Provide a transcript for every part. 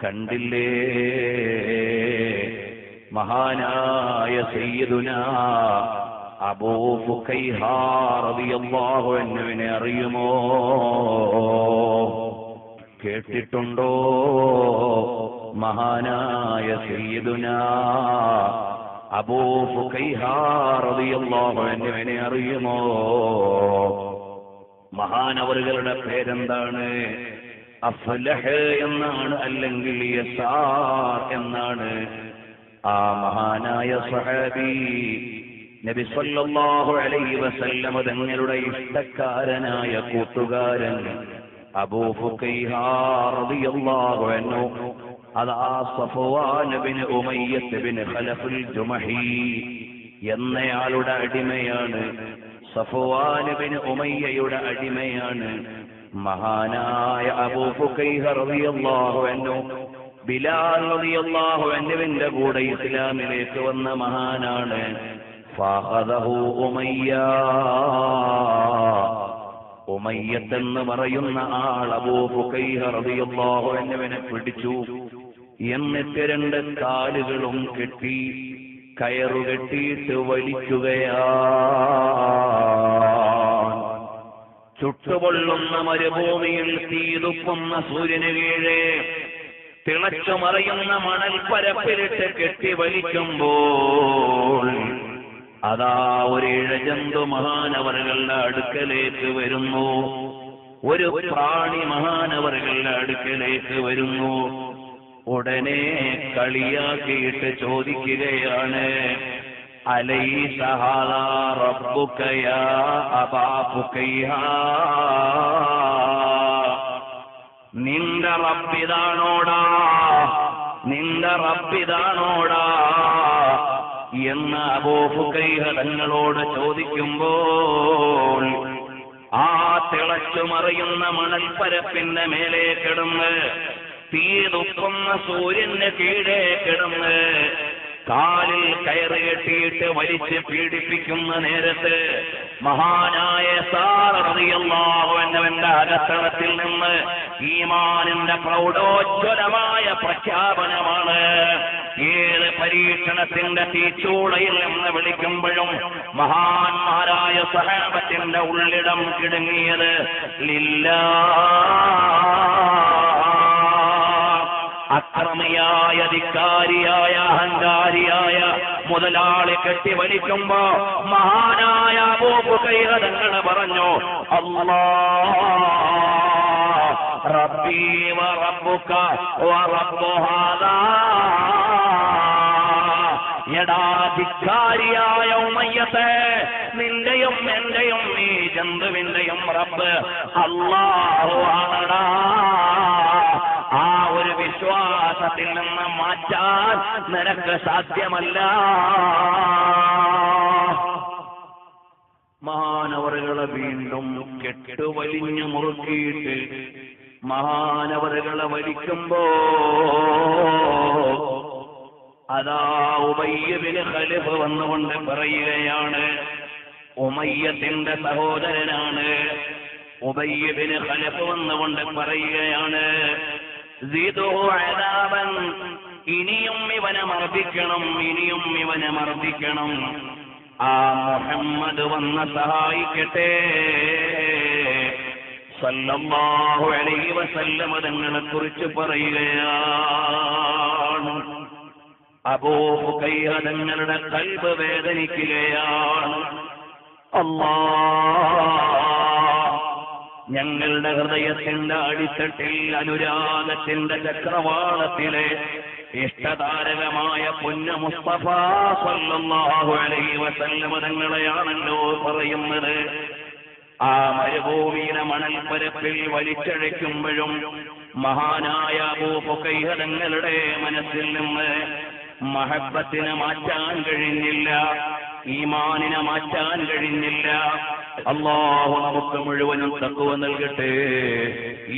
കണ്ടില്ലേ മഹാനായ സയ്യിദുനാ അബൂ ഫുഖൈഹ റളിയല്ലാഹു അൻഹുവിനെ അറിയുമോ? കേട്ടിട്ടുണ്ടോ? മഹാനായ സയ്യിദുനാ അബൂ ഫുഖൈഹ റളിയല്ലാഹു അൻഹുവിനെ അറിയുമോ? മഹാനവറുകളുടെ പേരെന്താണ്? അഫ്ലഹ് എന്നാണ്, അല്ലെങ്കിൽ യസാർ എന്നാണ്. ആ മഹാനായ സ്വഹാബി നബി സല്ലല്ലാഹു അലൈഹി വസല്ലം തങ്ങളുടെ ഇഷ്ടക്കാരനായ കൂട്ടുകാരൻ അബൂ ഫുഖൈഹ റളിയല്ലാഹു അൻഹു, അതാ സഫ്വാൻ ഇബ്നു ഉമയ്യ ഇബ്നു ഖലഫുൽ ജുമഹി എന്നയാളുടെ അടിമയാണ്. സഫ്വാൻ ഇബ്നു ഉമയ്യയുടെ അടിമയാണ് മഹാനായ അബൂ ഫുഖൈഹ റളിയല്ലാഹു അൻഹു. ബിലാൽ റളിയല്ലാഹു അൻഹുവിന്റെ കൂടെ ഇസ്ലാമിലേക്ക് വന്ന മഹാനാണ്. ഫഖദഹു ഉമയ്യ, ഉമയ്യത്ത് എന്ന് പറയുന്ന ആൾ അബൂ ഫുഖൈഹ റളിയല്ലാഹു അൻഹുവിനെ പിടിച്ചു. എന്നിട്ട് രണ്ട് കാലുകളും കെട്ടി കയറുകെട്ടിയിട്ട് വലിക്കുകയാണ്. ചുട്ടുപൊള്ളുന്ന മരുഭൂമിയിൽ തീതുപ്പുന്ന സൂര്യന് കീഴെ തിളച്ചു മറിയുന്ന മണൽപ്പരപ്പിലിട്ട് കെട്ടി വലിക്കുമ്പോൾ അതാ ഒരു ഇഴജന്തു മഹാനവറുകളുടെ അടുക്കലേക്ക് വരുന്നു. ഒരു പ്രാണി മഹാനവറുകളുടെ അടുക്കലേക്ക് വരുന്നു. ഉടനെ കളിയാക്കിയിട്ട് ചോദിക്കുകയാണ്, അലൈസ ഹാദാ റബ്ബുക യാ അബാ ഫുഖൈഹ, നിന്റെ റബ്ബിതാണോടാ, നിന്റെ റബ്ബിതാണോടാ എന്ന് അബൂ ഫുഖൈഹ തങ്ങളോട് ചോദിക്കുമ്പോൾ ആ തിളച്ചു മറിയുന്ന മണൽപ്പരപ്പിന്റെ മേലെ കിടന്ന് തീതുപ്പുന്ന സൂര്യന് കീഴേ കിടന്ന് കാലിൽ കയറ് കെട്ടിയിട്ട് വലിച്ച് പീഡിപ്പിക്കുന്ന നേരത്ത് മഹാനായ റളിയല്ലാഹു അൻഹുവിന്റെ അകത്തളത്തിൽ നിന്ന് ഈമാനിന്റെ പ്രൗഢോജ്വലമായ പ്രഖ്യാപനമാണ്. ഏത് പരീക്ഷണത്തിന്റെ തീച്ചൂളയിൽ നിന്ന് വിളിക്കുമ്പോഴും മഹാന്മാരായ സഹാബത്തിന്റെ ഉള്ളിടം കിടുങ്ങിയത് ലില്ലാഹ്. അക്രമിയായ ധിക്കാരിയായ അഹങ്കാരിയായ മുതലാളി കെട്ടി വലിക്കുമ്പോ മഹാനായ അബൂ ഫുഖൈഹ തങ്ങൾ പറഞ്ഞു, അല്ലാഹ് റബ്ബി വ റബ്ബുക വ റബ്ബു ഹാദാ. എടാ ധിക്കാരിയായ ഉമയ്യത്തെ, നിന്റെയും എന്റെയും ഈ ജന്തുവിന്റെയും റബ്ബ് അല്ലാഹു ആണടാ. ആ ഒരു വിശ്വാസത്തിൽ നിന്ന് മാറ്റാൻ നിനക്ക് സാധ്യമല്ല. മഹാനവറുകളെ വീണ്ടും കെട്ടുവലിഞ്ഞു മുറുക്കിയിട്ട് മഹാനവറുകളെ വലിക്കുമ്പോ അതാ ഉമയ്യ ബിൻ ഖലഫ് വന്നുകൊണ്ട് പറയുകയാണ്, ഉമയ്യത്തിന്റെ സഹോദരനാണ് ഉമയ്യ ബിൻ ഖലഫ് വന്നുകൊണ്ട് പറയുകയാണ്, ഇനിയും ഇവനെ മർദ്ദിക്കണം, ഇനിയും ഇവനെ മർദ്ദിക്കണം. ആ മുഹമ്മദ് വന്ന് സഹായിക്കട്ടെ. സല്ലല്ലാഹു അലൈഹി വസല്ലം തങ്ങളെ കുറിച്ച് പറയുകയാണ്. അബൂ ഫുഖൈഹ തങ്ങളുടെ ഖൽബ് വേദനിക്കുകയാണ്. അല്ലാഹ്, ഞങ്ങളുടെ ഹൃദയത്തിന്റെ അടിത്തട്ടിൽ അനുരാഗത്തിന്റെ ചക്രവാളത്തിലെ ഇഷ്ടതാരകമായ പൊന്ന മുസ്തഫ സല്ലല്ലാഹു അലൈഹി വസല്ലം തങ്ങളെയാണല്ലോ പറയുന്നത്. ആ മരുഭൂമിയിലെ മണൽപ്പരപ്പിൽ വലിച്ചഴയ്ക്കുമ്പോഴും മഹാനായ അബൂ ഫുഖൈഹ തങ്ങളുടെ മനസ്സിൽ നിന്ന് മഹബ്ബത്തിനെ മാറ്റാൻ കഴിഞ്ഞില്ല, ഈമാനിനെ മാറ്റാൻ കഴിഞ്ഞില്ല. അല്ലാഹു നമുക്ക് മുഴുവനും തഖ്വ നൽകട്ടെ.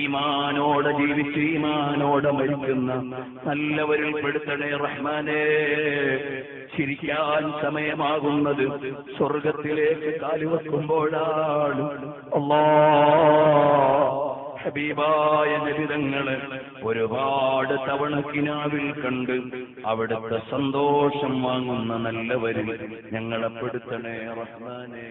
ഈമാനോടെ ജീവിച്ച് ഈമാനോടെ മരിക്കുന്ന നല്ലവരിൽ പെടുത്തണേ റഹ്മാനേ. ചിരിക്കാൻ സമയമാകുന്നത് സ്വർഗത്തിലേക്ക് കാലുവെക്കുമ്പോഴാണ്. അല്ലാഹ്, ഹബീബായ നബിതങ്ങളെ ഒരുപാട് തവണ കിനാവിൽ കണ്ട് അവിടുത്തെ സന്തോഷം വാങ്ങുന്ന നല്ലവരിൽ ഞങ്ങളെ പെടുത്തണേ റഹ്മാനേ.